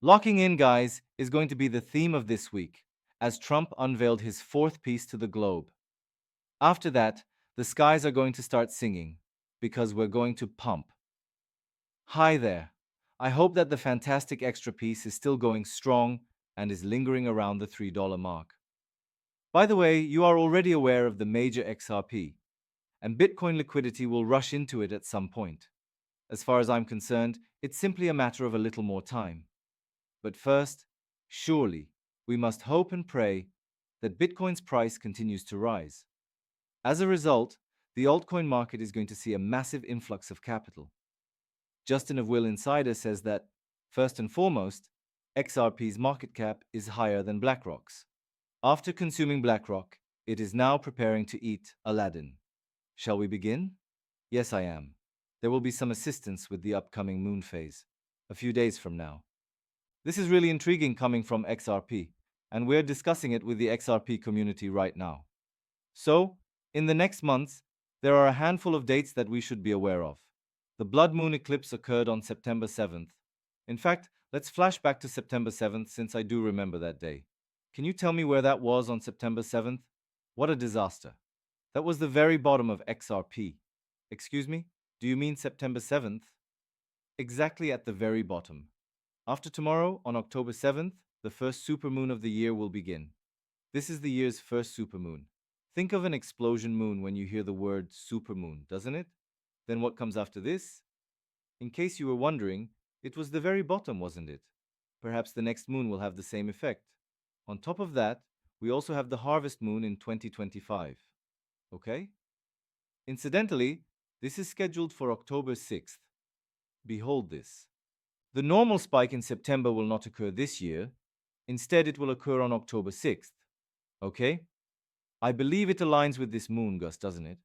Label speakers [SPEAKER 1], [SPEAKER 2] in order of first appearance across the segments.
[SPEAKER 1] Locking in, guys, is going to be the theme of this week, as Trump unveiled his fourth piece to the globe. After that, the skies are going to start singing, because we're going to pump. Hi there. I hope that the fantastic extra piece is still going strong and is lingering around the $3 mark. By the way, you are already aware of the major XRP, and Bitcoin liquidity will rush into it at some point. As far as I'm concerned, it's simply a matter of a little more time. But first, surely, we must hope and pray that Bitcoin's price continues to rise. As a result, the altcoin market is going to see a massive influx of capital. Justin of Will Insider says that, first and foremost, XRP's market cap is higher than BlackRock's. After consuming BlackRock, it is now preparing to eat Aladdin. Shall we begin? Yes, I am. There will be some assistance with the upcoming moon phase, a few days from now. This is really intriguing coming from XRP, and we're discussing it with the XRP community right now. So, in the next months, there are a handful of dates that we should be aware of. The blood moon eclipse occurred on September 7th. In fact, let's flash back to September 7th since I do remember that day. Can you tell me where that was on September 7th? What a disaster. That was the very bottom of XRP. Excuse me? Do you mean September 7th? Exactly at the very bottom. After tomorrow, on October 7th, the first supermoon of the year will begin. This is the year's first supermoon. Think of an explosion moon when you hear the word supermoon, doesn't it? Then what comes after this? In case you were wondering, it was the very bottom, wasn't it? Perhaps the next moon will have the same effect. On top of that, we also have the harvest moon in 2025. Okay? Incidentally, this is scheduled for October 6th. Behold this. The normal spike in September will not occur this year. Instead, it will occur on October 6th. Okay? I believe it aligns with this moon, Gus, doesn't it?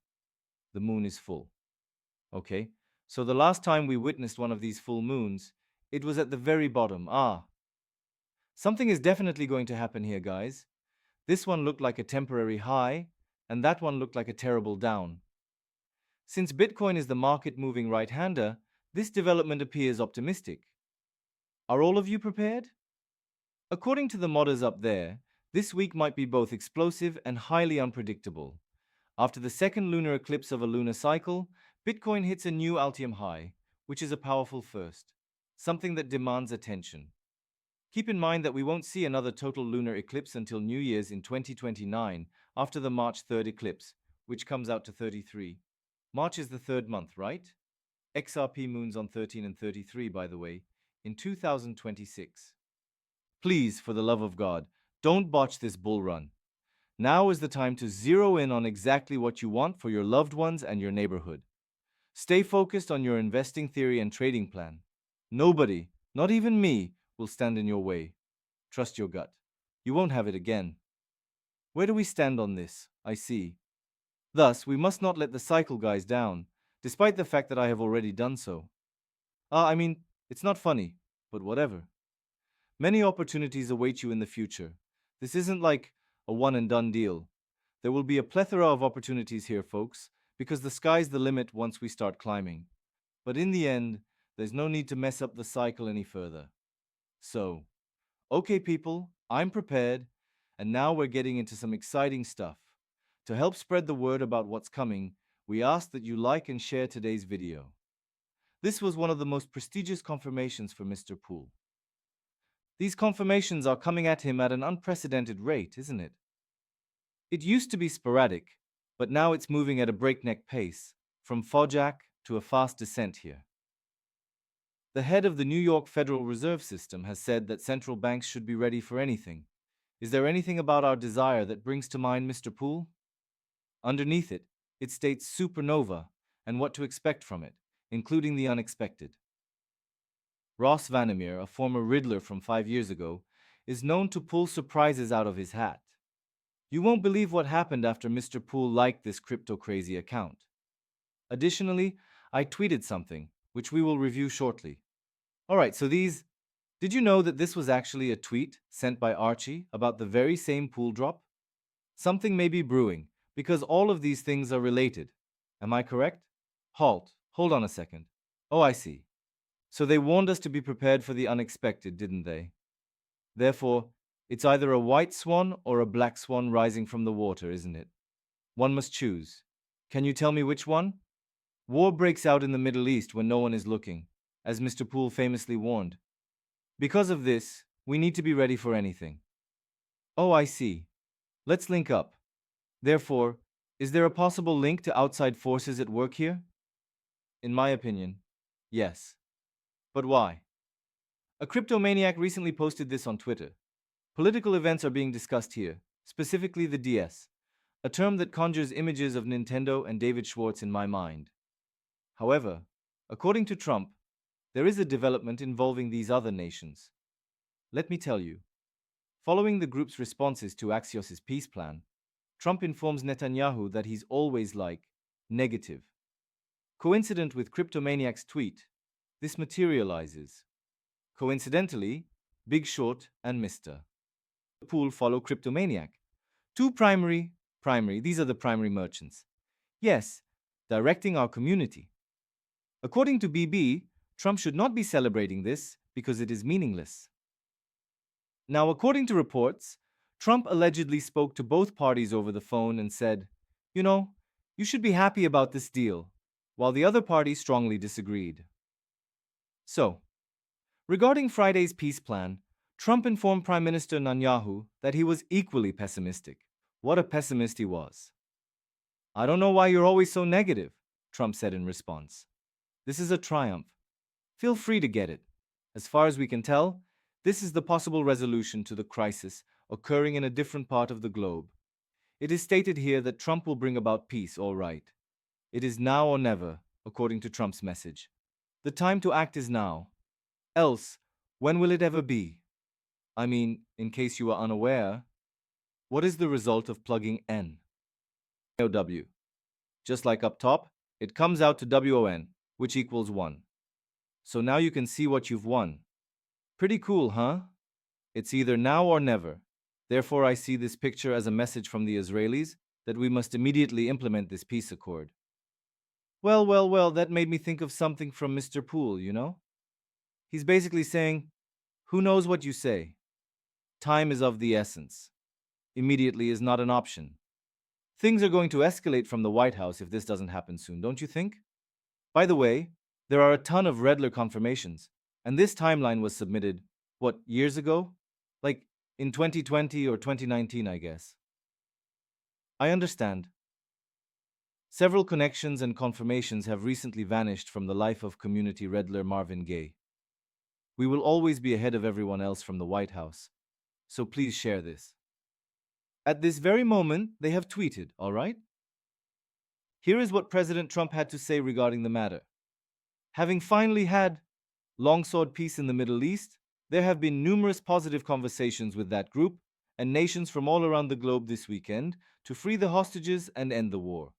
[SPEAKER 1] The moon is full. Okay? So the last time we witnessed one of these full moons, it was at the very bottom. Something is definitely going to happen here, guys. This one looked like a temporary high, and that one looked like a terrible down. Since Bitcoin is the market-moving right-hander, this development appears optimistic. Are all of you prepared? According to the modders up there, this week might be both explosive and highly unpredictable. After the second lunar eclipse of a lunar cycle, Bitcoin hits a new all-time high, which is a powerful first, something that demands attention. Keep in mind that we won't see another total lunar eclipse until New Year's in 2029, after the March 3rd eclipse, which comes out to 33. March is the third month, right? XRP moons on 13 and 33, by the way, in 2026. Please, for the love of God, don't botch this bull run. Now is the time to zero in on exactly what you want for your loved ones and your neighborhood. Stay focused on your investing theory and trading plan. Nobody, not even me, will stand in your way. Trust your gut. You won't have it again. Where do we stand on this? I see. Thus, we must not let the cycle guys down, despite the fact that I have already done so. It's not funny, but whatever. Many opportunities await you in the future. This isn't like a one and done deal. There will be a plethora of opportunities here, folks, because the sky's the limit once we start climbing. But in the end, there's no need to mess up the cycle any further. So, okay, people, I'm prepared, and now we're getting into some exciting stuff. To help spread the word about what's coming, we ask that you like and share today's video. This was one of the most prestigious confirmations for Mr. Poole. These confirmations are coming at him at an unprecedented rate, isn't it? It used to be sporadic, but now it's moving at a breakneck pace, from Fojak to a fast descent here. The head of the New York Federal Reserve System has said that central banks should be ready for anything. Is there anything about our desire that brings to mind Mr. Poole? Underneath it, it states supernova and what to expect from it, including the unexpected. Ross Vandermeer, a former Riddler from 5 years ago, is known to pull surprises out of his hat. You won't believe what happened after Mr. Poole liked this crypto crazy account. Additionally, I tweeted something, which we will review shortly. Alright, did you know that this was actually a tweet sent by Archie about the very same Poole drop? Something may be brewing, because all of these things are related. Am I correct? Hold on a second. Oh, I see. So they warned us to be prepared for the unexpected, didn't they? Therefore, it's either a white swan or a black swan rising from the water, isn't it? One must choose. Can you tell me which one? War breaks out in the Middle East when no one is looking, as Mr. Poole famously warned. Because of this, we need to be ready for anything. Oh, I see. Let's link up. Therefore, is there a possible link to outside forces at work here? In my opinion, yes. But why? A cryptomaniac recently posted this on Twitter. Political events are being discussed here, specifically the DS, a term that conjures images of Nintendo and David Schwartz in my mind. However, according to Trump, there is a development involving these other nations. Let me tell you. Following the group's responses to Axios's peace plan, Trump informs Netanyahu that he's always like negative. Coincident with Cryptomaniac's tweet, this materializes. Coincidentally, Big Short and Mr. Poole follow Cryptomaniac. Two primary, these are the primary merchants. Yes, directing our community. According to BB, Trump should not be celebrating this because it is meaningless. Now, according to reports, Trump allegedly spoke to both parties over the phone and said, you know, you should be happy about this deal, while the other party strongly disagreed. So, regarding Friday's peace plan, Trump informed Prime Minister Netanyahu that he was equally pessimistic. What a pessimist he was. I don't know why you're always so negative, Trump said in response. This is a triumph. Feel free to get it. As far as we can tell, this is the possible resolution to the crisis occurring in a different part of the globe. It is stated here that Trump will bring about peace, all right. It is now or never, according to Trump's message. The time to act is now. Else, when will it ever be? I mean, in case you are unaware, what is the result of plugging N? W. Just like up top, it comes out to WON, which equals 1. So now you can see what you've won. Pretty cool, huh? It's either now or never. Therefore, I see this picture as a message from the Israelis that we must immediately implement this peace accord. Well, that made me think of something from Mr. Poole, you know? He's basically saying, who knows what you say? Time is of the essence. Immediately is not an option. Things are going to escalate from the White House if this doesn't happen soon, don't you think? By the way, there are a ton of Redler confirmations, and this timeline was submitted, what, years ago? Like in 2020 or 2019, I guess. I understand. Several connections and confirmations have recently vanished from the life of community Redler Marvin Gaye. We will always be ahead of everyone else from the White House, so please share this. At this very moment, they have tweeted, all right? Here is what President Trump had to say regarding the matter. Having finally had longsword peace in the Middle East, there have been numerous positive conversations with that group and nations from all around the globe this weekend to free the hostages and end the war.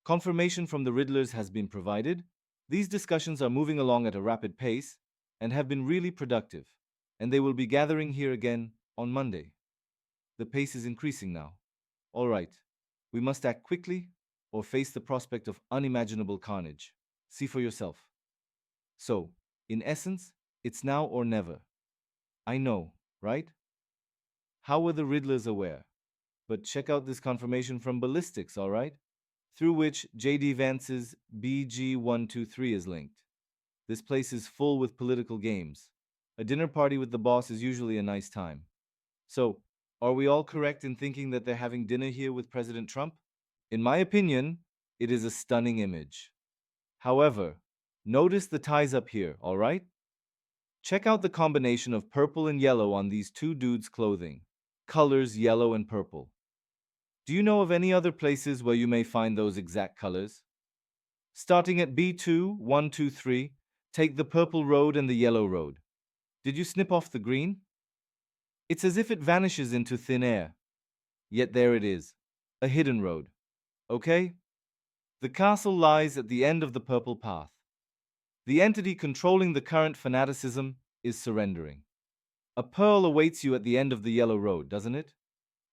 [SPEAKER 1] Confirmation from the Riddlers has been provided. These discussions are moving along at a rapid pace and have been really productive, and they will be gathering here again on Monday. The pace is increasing now. All right, we must act quickly or face the prospect of unimaginable carnage. See for yourself. So, in essence, it's now or never. I know, right? How were the Riddlers aware? But check out this confirmation from ballistics, all right? Through which J.D. Vance's BG123 is linked. This place is full with political games. A dinner party with the boss is usually a nice time. So, are we all correct in thinking that they're having dinner here with President Trump? In my opinion, it is a stunning image. However, notice the ties up here, all right? Check out the combination of purple and yellow on these two dudes' clothing. Colors yellow and purple. Do you know of any other places where you may find those exact colors? Starting at B2123, take the purple road and the yellow road. Did you snip off the green? It's as if it vanishes into thin air. Yet there it is, a hidden road. Okay? The castle lies at the end of the purple path. The entity controlling the current fanaticism is surrendering. A pearl awaits you at the end of the yellow road, doesn't it?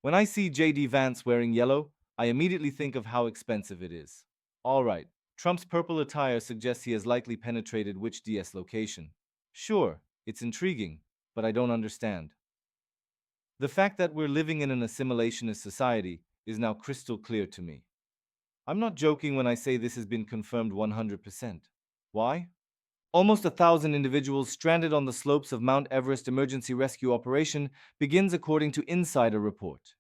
[SPEAKER 1] When I see J.D. Vance wearing yellow, I immediately think of how expensive it is. All right, Trump's purple attire suggests he has likely penetrated which DS location. Sure, it's intriguing, but I don't understand. The fact that we're living in an assimilationist society is now crystal clear to me. I'm not joking when I say this has been confirmed 100%. Why? Almost 1,000 individuals stranded on the slopes of Mount Everest emergency rescue operation begins according to insider report.